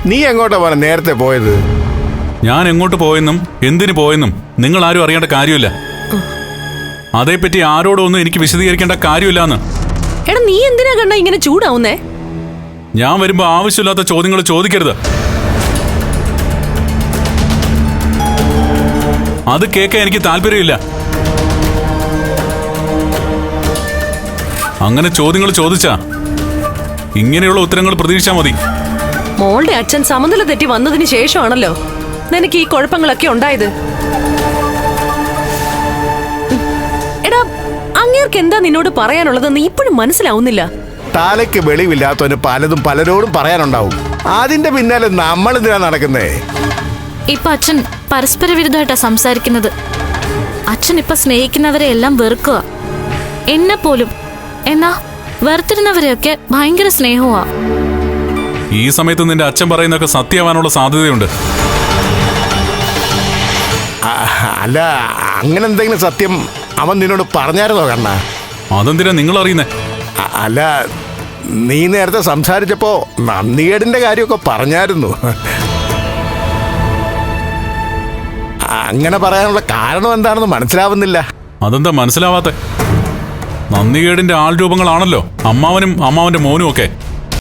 നീ എങ്ങോട്ടാ പോനെ നേരത്തെ പോയത്? ഞാൻ എങ്ങോട്ട് പോയെന്നും എന്തിനു പോയെന്നും നിങ്ങൾ ആരും അറിയേണ്ട കാര്യമില്ല. അതേപ്പറ്റി ആരോടും ഒന്നും എനിക്ക് വിശദീകരിക്കേണ്ട കാര്യമില്ലാന്ന്. എടാ നീ എന്തിനാ കണ്ണ ഇങ്ങനെ ചൂടാവുന്നേ? ഞാൻ വരുമ്പോ ആവശ്യമില്ലാത്ത ചോദ്യങ്ങൾ ചോദിക്കരുത്. അത് കേൾക്കാൻ എനിക്ക് താല്പര്യമില്ല. അങ്ങനെ ചോദ്യങ്ങൾ ചോദിച്ചാ ഇങ്ങനെയുള്ള ഉത്തരങ്ങൾ പ്രതീക്ഷിച്ചാ മതി. മോളുടെ അച്ഛൻ സമനില തെറ്റി വന്നതിന് ശേഷമാണല്ലോ നിനക്ക് ഈ കുഴപ്പങ്ങളൊക്കെ ഉണ്ടായത്. എടാ അങ്ങേർക്ക് എന്താ നിന്നോട് പറയാനുള്ളതെന്ന് ഇപ്പോഴും മനസ്സിലാവുന്നില്ല. തലയ്ക്ക് വെളിവില്ലാത്തവന് പലതും പലരോടും പറയാനുണ്ടാവും. അതിന്റെ പിന്നാലെ നമ്മൾ എന്തിനാ നടക്കുന്നേ? ഇപ്പൊ അച്ഛൻ പരസ്പര വിരുദ്ധമായിട്ടാ സംസാരിക്കുന്നത്. അച്ഛൻ ഇപ്പൊ സ്നേഹിക്കുന്നവരെ എല്ലാം വെറുക്കുക, എന്നെ പോലും. എന്നാ വെറുത്തിരുന്നവരെയൊക്കെ ഭയങ്കര സ്നേഹമാ. ഈ സമയത്ത് നിന്റെ അച്ഛൻ പറയുന്നതൊക്കെ സത്യമാവാനുള്ള സാധ്യതയുണ്ട്. അല്ല, അങ്ങനെ എന്തെങ്കിലും സത്യം അവൻ നിന്നോട് പറഞ്ഞായിരുന്നോ കണ്ണ? അതെന്തിനാ നിങ്ങൾ അറിയുന്നേ? അല്ല, നീ നേരത്തെ സംസാരിച്ചപ്പോ നന്ദികേടിന്റെ കാര്യമൊക്കെ പറഞ്ഞായിരുന്നു. അങ്ങനെ പറയാനുള്ള കാരണം എന്താണെന്ന് മനസ്സിലാവുന്നില്ല. അതെന്താ മനസ്സിലാവാത്തെ? നന്ദികേടിന്റെ ആൾ രൂപങ്ങളാണല്ലോ അമ്മാവനും അമ്മാവന്റെ മോനും ഒക്കെ.